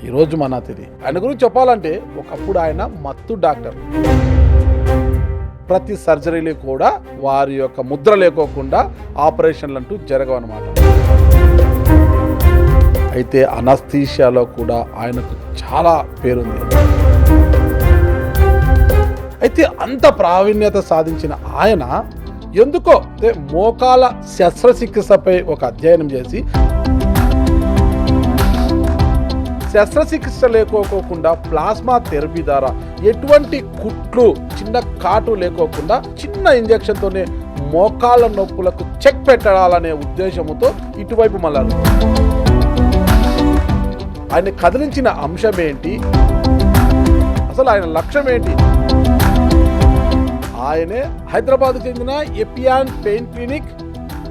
ఈరోజు మన అతిథి. ఆయన గురించి చెప్పాలంటే ఒకప్పుడు ఆయన మత్తు డాక్టర్. ప్రతి సర్జరీలు కూడా వారి యొక్క ముద్ర లేకోకుండా ఆపరేషన్లు అంటూ జరగవన్నమాట. అయితే అనస్థీషియాలో కూడా ఆయనకు చాలా పేరుంది. అయితే అంత ప్రావీణ్యత సాధించిన ఆయన ఎందుకో మోకాల శస్త్రచికిత్సపై ఒక అధ్యయనం చేసి శస్త్రచికిత్స లేకోకుండా ప్లాస్మా థెరపీ ద్వారా ఎటువంటి కుట్లు చిన్న కాటు లేకోకుండా చిన్న ఇంజెక్షన్తోనే మోకాళ్ళ నొప్పులకు చెక్ పెట్టాలనే ఉద్దేశంతో ఇటువైపు మళ్ళారు. ఆయన కదిలించిన అంశం ఏంటి, అసలు ఆయన లక్ష్యం ఏంటి? ఆయనే హైదరాబాద్ చెందిన ఎపియాన్ pain clinic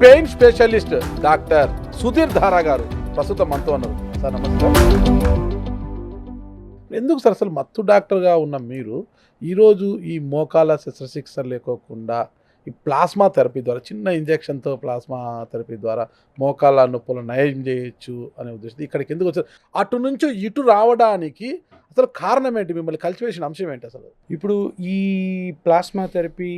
pain specialist doctor Sudhir Dhara garu ప్రస్తుతం మనతో ఉన్నారు. సార్ నమస్కారం. ఎందుకు సార్ అసలు మత్తు డాక్టర్గా ఉన్న మీరు ఈరోజు ఈ మోకాల శస్త్రచికిత్స లేకోకుండా ఈ ప్లాస్మా థెరపీ ద్వారా చిన్న ఇంజెక్షన్తో ప్లాస్మా థెరపీ ద్వారా మోకాల నొప్పులు నయం చేయొచ్చు అనే ఉద్దేశం ఇక్కడికి ఎందుకు వచ్చారు? అటు నుంచి ఇటు రావడానికి అసలు కారణం ఏంటి? మిమ్మల్ని కలిసివేసిన అంశం ఏంటి అసలు? ఇప్పుడు ఈ ప్లాస్మా థెరపీ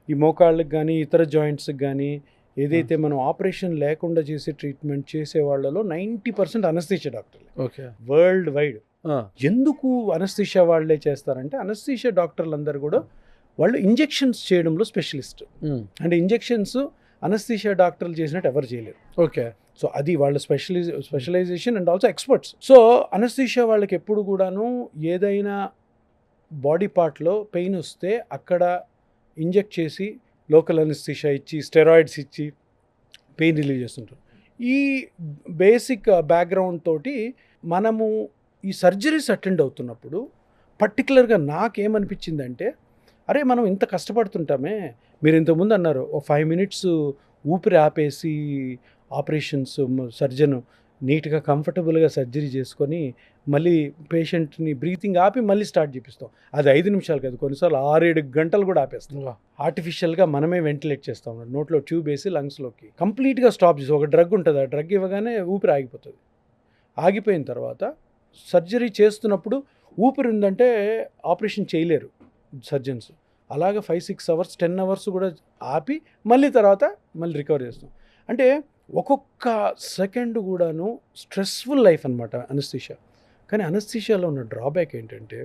ఈ మోకాళ్ళకి కానీ ఇతర జాయింట్స్కి కానీ ఏదైతే మనం ఆపరేషన్ లేకుండా చేసే ట్రీట్మెంట్ చేసే వాళ్ళలో 90% అనస్థీషియా డాక్టర్లు. Okay, world wide. ఎందుకు అనస్థీషియా వాళ్ళే చేస్తారంటే అనస్థీషియా డాక్టర్లు అందరూ కూడా వాళ్ళు ఇంజెక్షన్స్ చేయడంలో స్పెషలిస్ట్. అంటే ఇంజెక్షన్స్ అనస్థీషియా డాక్టర్లు చేసినట్టు ఎవరు చేయలేరు. ఓకే, సో అది వాళ్ళ specialisation and also experts. So anaesthesia వాళ్ళకి ఎప్పుడు కూడాను ఏదైనా బాడీ పార్ట్లో పెయిన్ వస్తే అక్కడ ఇంజెక్ట్ చేసి లోకల్ అనస్థీషియా ఇచ్చి స్టెరాయిడ్స్ ఇచ్చి పెయిన్ రిలీవ్ చేస్తుంటారు. ఈ బేసిక్ బ్యాక్గ్రౌండ్ తోటి మనము ఈ సర్జరీస్ అటెండ్ అవుతున్నప్పుడు పర్టికులర్గా నాకేమనిపించిందంటే, అరే మనం ఇంత కష్టపడుతుంటామే, మీరు ఇంతకుముందు అన్నారు ఓ 5 minutes ఊపిరి ఆపేసి ఆపరేషన్స్ సర్జన్ నీట్గా కంఫర్టబుల్గా సర్జరీ చేసుకొని మళ్ళీ పేషెంట్ని బ్రీతింగ్ ఆపి మళ్ళీ స్టార్ట్ చేపిస్తాం. అది 5 నిమిషాలు కాదు, కొన్నిసార్లు 6-7 గంటలు కూడా ఆపేస్తాం. ఆర్టిఫిషియల్గా మనమే వెంటిలేట్ చేస్తాం, నోట్లో ట్యూబ్ వేసి లంగ్స్లోకి కంప్లీట్గా స్టాప్ చేసి. ఒక డ్రగ్ ఉంటుంది, ఆ డ్రగ్ ఇవ్వగానే ఊపిరి ఆగిపోతుంది. ఆగిపోయిన తర్వాత సర్జరీ చేస్తున్నప్పుడు ఊపిరి ఉందంటే ఆపరేషన్ చేయలేరు సర్జన్స్. అలాగే 5-6 hours 10 hours కూడా ఆపి మళ్ళీ తర్వాత మళ్ళీ రికవర్ చేస్తాం. అంటే ఒక్కొక్క సెకండ్ కూడాను స్ట్రెస్ఫుల్ లైఫ్ అనమాట అనస్థీషియా. కానీ అనస్థీషియాలో ఉన్న డ్రాబ్యాక్ ఏంటంటే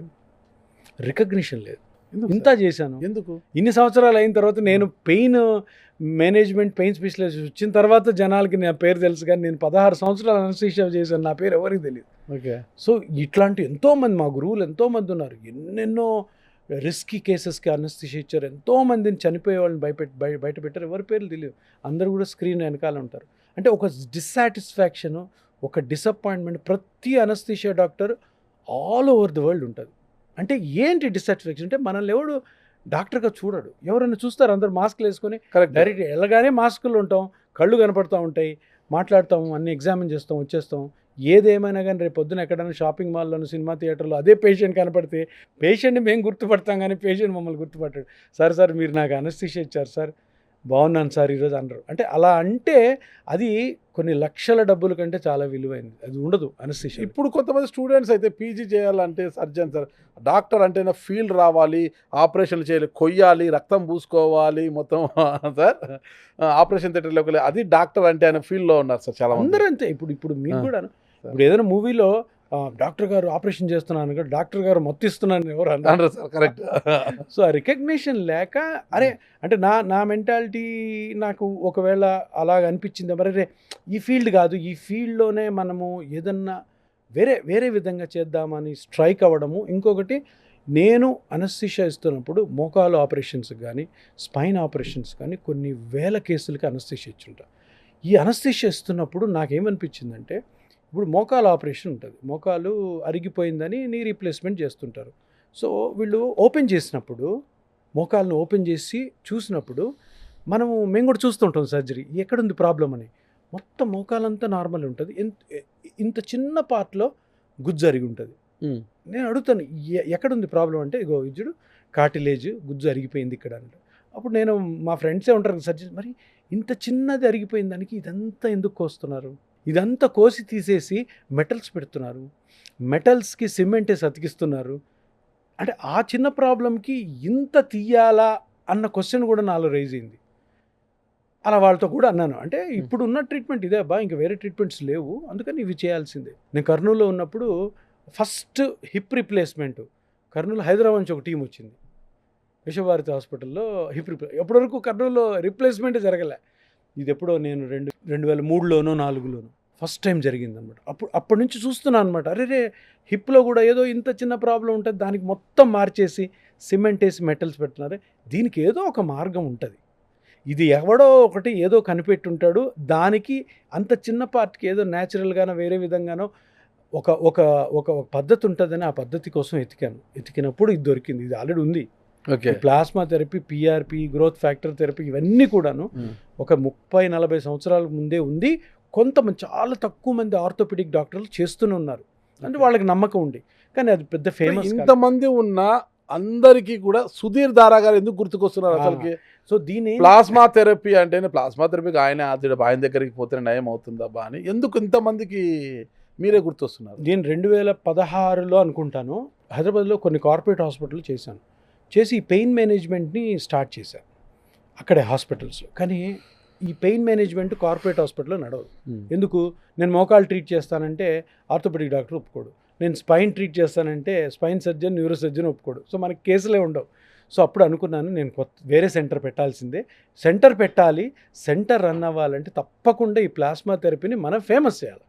రికగ్నిషన్ లేదు. ఇంత చేశాను, ఎందుకు ఇన్ని సంవత్సరాలు అయిన తర్వాత నేను పెయిన్ మేనేజ్మెంట్ పెయిన్ స్పెషలిస్ట్ వచ్చిన తర్వాత జనాలకి నా పేరు తెలుసు, కానీ నేను 16 సంవత్సరాలు అనస్థీషియా చేశాను, నా పేరు ఎవరికి తెలియదు. ఓకే, సో ఇట్లాంటి ఎంతోమంది మా గురువులు ఎంతోమంది ఉన్నారు. ఎన్నెన్నో రిస్కీ కేసెస్కి అనస్థీషియా ఇచ్చారు, ఎంతోమందిని చనిపోయే వాళ్ళని బయట పెట్టారు, ఎవరి పేర్లు తెలియదు. అందరూ కూడా స్క్రీన్ వెనకాల ఉంటారు. అంటే ఒక డిస్సాటిస్ఫాక్షను, ఒక డిసప్పాయింట్మెంట్ ప్రతి anaesthesia doctor all over the world ఉంటుంది. అంటే ఏంటి డిస్సాటిస్ఫాక్షన్ అంటే మనల్ని ఎవడు డాక్టర్గా చూడడు. ఎవరైనా చూస్తారు, అందరూ మాస్క్లు వేసుకొని డైరెక్ట్ వెళ్ళగానే మాస్కులు ఉంటాం, కళ్ళు కనపడుతూ ఉంటాయి, మాట్లాడతాము, అన్ని ఎగ్జామిన్ చేస్తాం, వచ్చేస్తాం. ఏదేమైనా కానీ రేపు పొద్దున ఎక్కడైనా షాపింగ్ మాల్లోనూ సినిమా థియేటర్లో అదే పేషెంట్ కనపడితే పేషెంట్ని మేము గుర్తుపడతాం, కానీ పేషెంట్ మమ్మల్ని గుర్తుపట్టాడు. సార్ మీరు నాకు అనస్థీషియా ఇచ్చారు సార్, బాగున్నాను సార్ ఈరోజు అనరు. అంటే అలా అంటే అది కొన్ని లక్షల డబ్బుల కంటే చాలా విలువైనది, అది ఉండదు అనస్థీషియా. ఇప్పుడు కొంతమంది స్టూడెంట్స్ అయితే పీజీ చేయాలంటే సర్జన్ సార్, డాక్టర్ అంటే ఫీల్డ్ రావాలి, ఆపరేషన్లు చేయాలి, కొయ్యాలి, రక్తం పూసుకోవాలి, మొత్తం సార్ ఆపరేషన్ థియేటర్లోకి వెళ్ళి అది డాక్టర్ అంటే ఆయన ఫీల్డ్లో ఉన్నారు సార్ చాలా అందరూ అంతే. ఇప్పుడు మీరు కూడా ఇప్పుడు ఏదైనా మూవీలో డాక్టర్ గారు ఆపరేషన్ చేస్తున్నాను కదా, డాక్టర్ గారు మత్తిస్తున్నాను ఎవరు అన్నారు సార్. కరెక్ట్. సో ఆ రికగ్నిషన్ లేక అరే అంటే నా మెంటాలిటీ నాకు ఒకవేళ అలాగ అనిపించింది, మరి ఈ ఫీల్డ్ కాదు, ఈ ఫీల్డ్లోనే మనము ఏదన్నా వేరే విధంగా చేద్దామని స్ట్రైక్ అవ్వడము. ఇంకొకటి, నేను అనస్థీషియా ఇస్తున్నప్పుడు మోకాలు ఆపరేషన్స్ కానీ స్పైన్ ఆపరేషన్స్ కానీ కొన్ని వేల కేసులకి అనస్థీషియా ఇచ్చుంటా. ఈ అనస్థీషియా ఇస్తున్నప్పుడు నాకేమనిపించిందంటే, ఇప్పుడు మోకాలు ఆపరేషన్ ఉంటుంది, మోకాలు అరిగిపోయిందని నీ రీప్లేస్మెంట్ చేస్తుంటారు. సో వీళ్ళు ఓపెన్ చేసినప్పుడు మోకాలను ఓపెన్ చేసి చూసినప్పుడు మేము కూడా చూస్తుంటాం సర్జరీ ఎక్కడుంది ప్రాబ్లం అని. మొత్తం మోకాలంతా నార్మల్ ఉంటుంది, ఇంత చిన్న పార్ట్లో గుజ్జు అరిగి ఉంటుంది. నేను అడుగుతాను ఎక్కడుంది ప్రాబ్లం అంటే, ఇగో ఇజ్జుడు కార్టిలేజ్ గుజ్జు అరిగిపోయింది ఇక్కడ అంటే. అప్పుడు నేను మా ఫ్రెండ్సే ఉంటారు సర్జరీ, మరి ఇంత చిన్నది అరిగిపోయిన దానికి ఇదంతా ఎందుకు కోస్తున్నారు? ఇదంతా కోసి తీసేసి మెటల్స్ పెడుతున్నారు, మెటల్స్కి సిమెంట్ వేసి అతికిస్తున్నారు. అంటే ఆ చిన్న ప్రాబ్లంకి ఇంత తీయాలా అన్న క్వశ్చన్ కూడా నాలో రైజ్ అయింది. అలా వాళ్ళతో కూడా అన్నాను, అంటే ఇప్పుడు ఉన్న ట్రీట్మెంట్ ఇదే అబ్బా, ఇంకా వేరే ట్రీట్మెంట్స్ లేవు, అందుకని ఇవి చేయాల్సిందే. నేను కర్నూలులో ఉన్నప్పుడు first hip replacement Kurnool, Hyderabad నుంచి ఒక టీం వచ్చింది, విశ్వభారతి హాస్పిటల్లో హిప్ ఎప్పటివరకు కర్నూలులో రిప్లేస్మెంట్ జరగలే. ఇది ఎప్పుడో నేను 2003లోనో 2004లోనో ఫస్ట్ టైం జరిగింది అనమాట. అప్పటి నుంచి చూస్తున్నాను అనమాట, అరే హిప్లో కూడా ఏదో ఇంత చిన్న ప్రాబ్లం ఉంటుంది, దానికి మొత్తం మార్చేసి సిమెంట్ వేసి మెటల్స్ పెడుతున్నారు. దీనికి ఏదో ఒక మార్గం ఉంటుంది, ఇది ఎవడో ఒకటి ఏదో కనిపెట్టుంటాడు, దానికి అంత చిన్న పార్ట్కి ఏదో న్యాచురల్గానో వేరే విధంగానో ఒక ఒక ఒక పద్ధతి ఉంటుందని ఆ పద్ధతి కోసం ఎతికినప్పుడు ఇది దొరికింది. ఇది ఆల్రెడీ ఉంది. Okay, plasma therapy, PRP, growth factor therapy, ఇవన్నీ కూడాను ఒక 30-40 సంవత్సరాల ముందే ఉంది. కొంతమంది చాలా తక్కువ మంది ఆర్థోపెడిక్ డాక్టర్లు చేస్తూనే ఉన్నారు, అంటే వాళ్ళకి నమ్మకం ఉంది, కానీ అది పెద్ద ఫేమస్. ఇంతమంది ఉన్న అందరికీ కూడా సుధీర్ దారా గారు ఎందుకు గుర్తుకొస్తున్నారు అసలుకి? సో దీని ప్లాస్మా థెరపీ అంటేనే ప్లాస్మా థెరపీకి ఆయన దగ్గరికి పోతే నయం అవుతుందబ్బా అని ఎందుకు ఇంతమందికి మీరే గుర్తొస్తున్నారు? నేను 2016లో అనుకుంటాను హైదరాబాద్లో కొన్ని కార్పొరేట్ హాస్పిటల్ చేసి ఈ పెయిన్ మేనేజ్మెంట్ని స్టార్ట్ చేశాను అక్కడే హాస్పిటల్స్లో. కానీ ఈ పెయిన్ మేనేజ్మెంట్ కార్పొరేట్ హాస్పిటల్లో నడవదు. ఎందుకు? నేను మోకాలు ట్రీట్ చేస్తానంటే ఆర్థోపెడిక్ డాక్టర్ ఒప్పుకోడు, నేను స్పైన్ ట్రీట్ చేస్తానంటే స్పైన్ సర్జన్, న్యూరో సర్జన్ ఒప్పుకోడు. సో మనకి కేసులే ఉండవు. సో అప్పుడు అనుకున్నాను నేను వేరే సెంటర్ పెట్టాల్సిందే, సెంటర్ పెట్టాలి. సెంటర్ రన్ అవ్వాలంటే తప్పకుండా ఈ ప్లాస్మా థెరపీని మనం ఫేమస్ చేయాలి,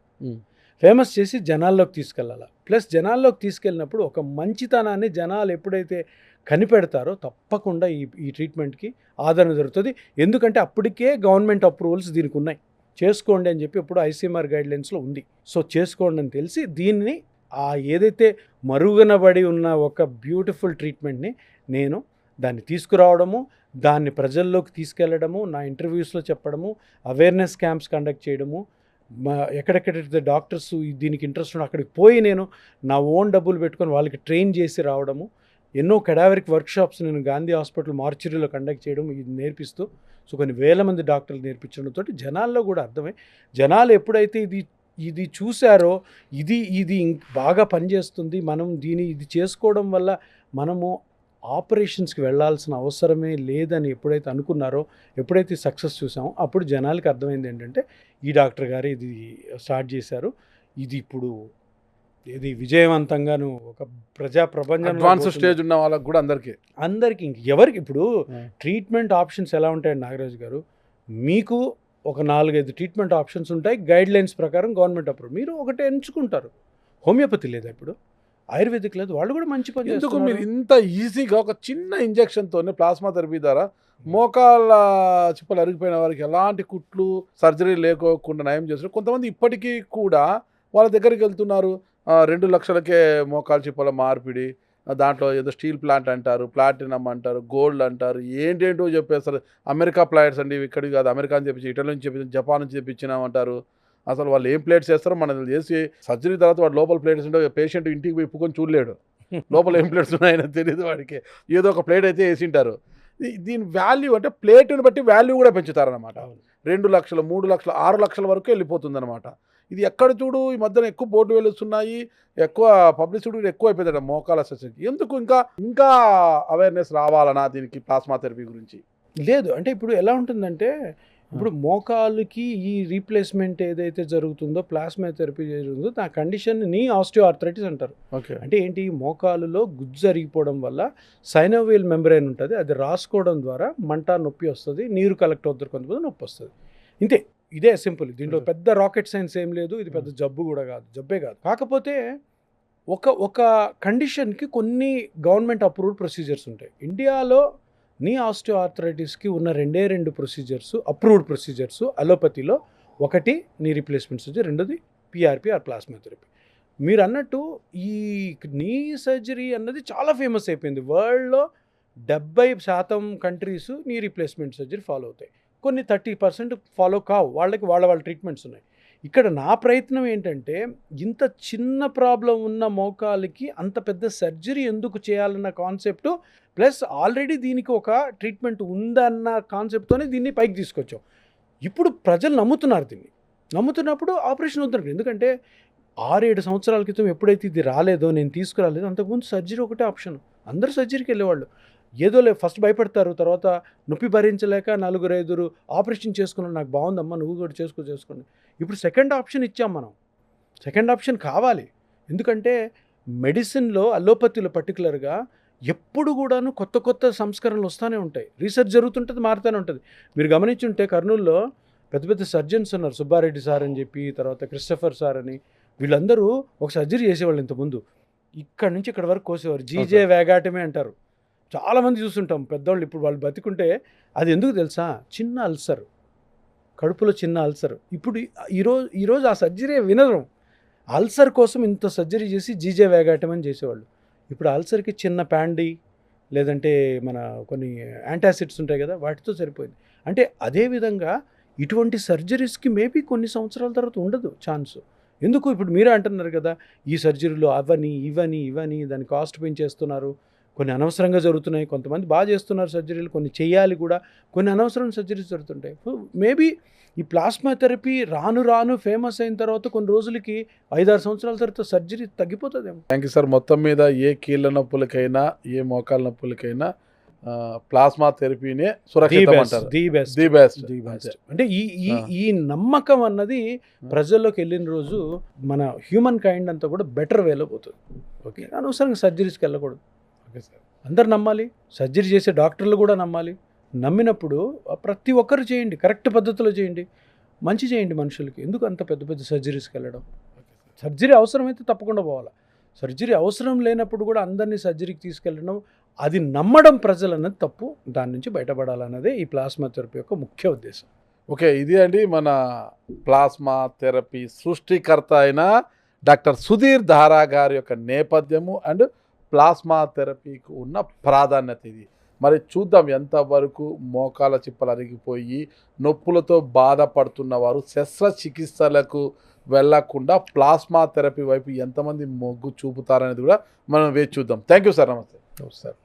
ఫేమస్ చేసి జనాల్లోకి తీసుకెళ్ళాలి. ప్లస్ జనాల్లోకి తీసుకెళ్ళినప్పుడు ఒక మంచితనాన్ని జనాలు ఎప్పుడైతే కనిపెడతారో తప్పకుండా ఈ ట్రీట్మెంట్కి ఆదరణ జరుగుతుంది. ఎందుకంటే అప్పటికే గవర్నమెంట్ అప్రూవల్స్ దీనికి ఉన్నాయి, చేసుకోండి అని చెప్పి ఇప్పుడు ఐసీఎంఆర్ గైడ్లైన్స్లో ఉంది. సో చేసుకోండి అని తెలిసి దీన్ని ఏదైతే మరుగునబడి ఉన్న ఒక బ్యూటిఫుల్ ట్రీట్మెంట్ని నేను దాన్ని తీసుకురావడము, దాన్ని ప్రజల్లోకి తీసుకెళ్ళడము, నా ఇంటర్వ్యూస్లో చెప్పడము, అవేర్నెస్ క్యాంప్స్ కండక్ట్ చేయడము, ఎక్కడెక్కడైతే డాక్టర్స్ దీనికి ఇంట్రెస్ట్ ఉన్న అక్కడికి పోయి నేను నా ఓన్ డబ్బులు పెట్టుకొని వాళ్ళకి ట్రైన్ చేసి రావడము, ఎన్నో కెడావరిక్ వర్క్షాప్స్ నేను గాంధీ హాస్పిటల్ మార్చురీలో కండక్ట్ చేయడం, ఇది నేర్పిస్తూ సో కొన్ని వేల మంది డాక్టర్లు నేర్పించడంతో జనాల్లో కూడా అర్థమై, జనాలు ఎప్పుడైతే ఇది చూశారో ఇది బాగా పనిచేస్తుంది, మనం ఇది చేసుకోవడం వల్ల మనము ఆపరేషన్స్కి వెళ్ళాల్సిన అవసరమే లేదని ఎప్పుడైతే అనుకున్నారో, ఎప్పుడైతే సక్సెస్ చూసామో అప్పుడు జనాలకి అర్థమైంది ఏంటంటే ఈ డాక్టర్ గారు ఇది స్టార్ట్ చేశారు, ఇది ఇప్పుడు ఇది విజయవంతంగాను ఒక ప్రపంచం అడ్వాన్స్ స్టేజ్ ఉన్న వాళ్ళకి కూడా అందరికీ ఎవరికి ఇప్పుడు ట్రీట్మెంట్ ఆప్షన్స్ ఎలా ఉంటాయండి నాగరాజు గారు, మీకు ఒక 4-5 ట్రీట్మెంట్ ఆప్షన్స్ ఉంటాయి గైడ్ లైన్స్ ప్రకారం గవర్నమెంట్ అప్రూవ్, మీరు ఒకటే ఎంచుకుంటారు. హోమియోపతి లేదా, ఇప్పుడు ఆయుర్వేదిక్ లేదు, వాళ్ళు కూడా మంచి పని. ఎందుకు మీరు ఇంత ఈజీగా ఒక చిన్న ఇంజెక్షన్తోనే ప్లాస్మా థెరపీ ద్వారా మోకాళ్ళ చిప్పలు అరిగిపోయిన వారికి ఎలాంటి కుట్లు సర్జరీ లేకోకుండా నయం చేస్తారు? కొంతమంది ఇప్పటికీ కూడా వాళ్ళ దగ్గరికి వెళ్తున్నారు, 2 లక్షలకే మోకాళ్ళ చిప్పల మార్పిడి, దాంట్లో ఏదో స్టీల్ ప్లాంట్ అంటారు, ప్లాటినం అంటారు, గోల్డ్ అంటారు, ఏంటేంటో చెప్పేస్తారు. అమెరికా ప్లాట్స్ అండి, ఇక్కడికి కాదు అమెరికా అని చెప్పి, ఇటలీ నుంచి చెప్పి, జపాన్ నుంచి తెప్పించినామంటారు. అసలు వాళ్ళు ఏం ప్లేట్స్ చేస్తారో మనం చేసి సర్జరీ తర్వాత వాడు లోపల ప్లేట్స్ ఉంటే పేషెంట్ ఇంటికి పోయి ఇప్పుకొని చూడలేడు, లోపల ఏం ప్లేట్స్ ఉన్నాయని తెలియదు వాడికి, ఏదో ఒక ప్లేట్ అయితే వేసింటారు. దీని వాల్యూ అంటే ప్లేట్ని బట్టి వాల్యూ కూడా పెంచుతారనమాట. 2 లక్షలు, 3 లక్షలు, 6 లక్షల వరకు వెళ్ళిపోతుంది అనమాట. ఇది ఎక్కడ చూడు ఈ మధ్యన ఎక్కువ బోర్డు వెలుస్తున్నాయి, ఎక్కువ పబ్లిసిటీ ఎక్కువ అయిపోయింది మోకాల సర్జరీకి. ఎందుకు ఇంకా అవేర్నెస్ రావాలన్నా దీనికి ప్లాస్మా థెరపీ గురించి? లేదు, అంటే ఇప్పుడు ఎలా ఉంటుందంటే, ఇప్పుడు మోకాలుకి ఈ రీప్లేస్మెంట్ ఏదైతే జరుగుతుందో, ప్లాస్మా థెరపీ జరుగుతుందో, ఆ కండిషన్ నీ ఆస్టియోఆర్థరైటిస్ అంటారు. ఓకే, అంటే ఏంటి, మోకాలులో గుజ్జు జరిగిపోవడం వల్ల సైనోవియల్ మెంబ్రెయిన్ ఉంటుంది, అది రాసుకోవడం ద్వారా మంట, నొప్పి వస్తుంది, నీరు కలెక్ట్ అవుతుంది, కొంతమంది నొప్పి వస్తుంది, ఇంతే. ఇదే సింపుల్, దీంట్లో పెద్ద రాకెట్ సైన్స్ ఏం లేదు, ఇది పెద్ద జబ్బే కాదు. కాకపోతే ఒక కండిషన్కి కొన్ని గవర్నమెంట్ అప్రూవ్డ్ ప్రొసీజర్స్ ఉంటాయి. ఇండియాలో నీ ఆస్టియోఆర్థరైటిస్కి ఉన్న 2 ప్రొసీజర్స్, అప్రూవ్డ్ ప్రొసీజర్స్ అలోపతిలో. ఒకటి నీ రీప్లేస్మెంట్ సర్జరీ, రెండోది పిఆర్పి ఆర్ ప్లాస్మా థెరపీ. మీరు అన్నట్టు ఈ నీ సర్జరీ అన్నది చాలా ఫేమస్ అయిపోయింది వరల్డ్లో. 70% countries knee replacement surgery follow అవుతాయి, కొన్ని 30% ఫాలో కావు, వాళ్ళకి వాళ్ళ ట్రీట్మెంట్స్ ఉన్నాయి. ఇక్కడ నా ప్రయత్నం ఏంటంటే, ఇంత చిన్న ప్రాబ్లం ఉన్న మోకాలికి అంత పెద్ద సర్జరీ ఎందుకు చేయాలన్న కాన్సెప్టు, ప్లస్ ఆల్రెడీ దీనికి ఒక ట్రీట్మెంట్ ఉందన్న కాన్సెప్ట్తోనే దీన్ని పైకి తీసుకొచ్చాం. ఇప్పుడు ప్రజలు నమ్ముతున్నారు దీన్ని. నమ్ముతున్నప్పుడు ఆపరేషన్ వద్దంటారు. ఎందుకంటే 6-7 సంవత్సరాల క్రితం ఎప్పుడైతే ఇది రాలేదో, నేను తీసుకురాలేదో, అంతకుముందు సర్జరీ ఒకటే ఆప్షన్. అందరూ సర్జరీకి వెళ్ళేవాళ్ళు. ఏదోలే ఫస్ట్ భయపడతారు, తర్వాత నొప్పి భరించలేక 4-5 ఆపరేషన్ చేసుకున్నాను, నాకు బాగుందమ్మా నువ్వు కూడా చేసుకోండి. ఇప్పుడు సెకండ్ ఆప్షన్ ఇచ్చాం మనం. సెకండ్ ఆప్షన్ కావాలి. ఎందుకంటే మెడిసిన్లో అలోపతిలో పర్టికులర్గా ఎప్పుడు కూడాను కొత్త కొత్త సంస్కరణలు వస్తూనే ఉంటాయి. రీసెర్చ్ జరుగుతుంటుంది, మారుతూనే ఉంటుంది. మీరు గమనించుంటే కర్నూలులో పెద్ద పెద్ద సర్జన్స్ ఉన్నారు, సుబ్బారెడ్డి సార్ అని చెప్పి, తర్వాత క్రిస్టఫర్ సార్ అని. వీళ్ళందరూ ఒక సర్జరీ చేసేవాళ్ళు ఇంతకుముందు. ఇక్కడ నుంచి ఇక్కడ వరకు కోసేవారు. జీజే వ్యాగాటమే అంటారు. చాలామంది చూస్తుంటాం పెద్దవాళ్ళు. ఇప్పుడు వాళ్ళు బతికుంటే అది ఎందుకు తెలుసా? చిన్న అల్సర్, కడుపులో చిన్న అల్సర్. ఇప్పుడు ఈరోజు ఆ సర్జరీ వినరు. అల్సర్ కోసం ఇంత సర్జరీ చేసి జీజే వ్యాగాటం అని చేసేవాళ్ళు. ఇప్పుడు అల్సర్కి చిన్న ప్యాండీ లేదంటే మన కొన్ని యాంటాసిడ్స్ ఉంటాయి కదా, వాటితో సరిపోయింది. అంటే అదేవిధంగా ఇటువంటి సర్జరీస్కి మేబీ కొన్ని సంవత్సరాల తర్వాత ఉండదు ఛాన్స్. ఎందుకు ఇప్పుడు మీరే అంటున్నారు కదా, ఈ సర్జరీలు ఇవని దాని కాస్ట్ పెంచేస్తున్నారు, కొన్ని అనవసరంగా జరుగుతున్నాయి. కొంతమంది బాగా చేస్తున్నారు సర్జరీలు, కొన్ని చేయాలి కూడా, కొన్ని అనవసరం సర్జరీస్ జరుగుతుంటాయి. మేబీ ఈ ప్లాస్మా థెరపీ రాను ఫేమస్ అయిన తర్వాత కొన్ని రోజులకి 5-6 సంవత్సరాల తర్వాత సర్జరీ తగ్గిపోతుందేమో. Thank you sir. మొత్తం మీద ఏ కీళ్ళ నొప్పులకైనా ఏ మోకాళ్ళ నొప్పులకైనా ప్లాస్మా థెరపీనే సురక్షితం అంటారు. The best. అంటే ఈ నమ్మకం అన్నది ప్రజల్లోకి వెళ్ళిన రోజు మన హ్యూమన్ కైండ్ అంతా కూడా బెటర్ వేలో పోతుంది. ఓకే, అనవసరంగా సర్జరీస్కి వెళ్ళకూడదు. Okay sir. అందరు నమ్మాలి, సర్జరీ చేసే డాక్టర్లు కూడా నమ్మాలి. నమ్మినప్పుడు ప్రతి ఒక్కరు చేయండి, కరెక్ట్ పద్ధతిలో చేయండి, మంచి చేయండి మనుషులకి. ఎందుకు అంత పెద్ద పెద్ద సర్జరీస్కి వెళ్ళడం? సర్జరీ అవసరమైతే తప్పకుండా పోవాలి. సర్జరీ అవసరం లేనప్పుడు కూడా అందరినీ సర్జరీకి తీసుకెళ్ళడం, అది నమ్మడం ప్రజలు అన్నది తప్పు. దాని నుంచి బయటపడాలన్నదే ఈ ప్లాస్మా థెరపీ యొక్క ముఖ్య ఉద్దేశం. ఓకే, ఇది అండి మన ప్లాస్మా థెరపీ సృష్టికర్త అయిన డాక్టర్ సుధీర్ ధారా గారి యొక్క నేపథ్యము అండ్ ప్లాస్మా థెరపీకి ఉన్న ప్రాధాన్యత ఇది. మరి చూద్దాం ఎంతవరకు మోకాల చిప్పలు అరిగిపోయి నొప్పులతో బాధపడుతున్న వారు శస్త్రచికిత్సలకు వెళ్లకుండా ప్లాస్మా థెరపీ వైపు ఎంతమంది మొగ్గు చూపుతారనేది కూడా మనం వేచి చూద్దాం. Thank you sir. నమస్తే. సార్.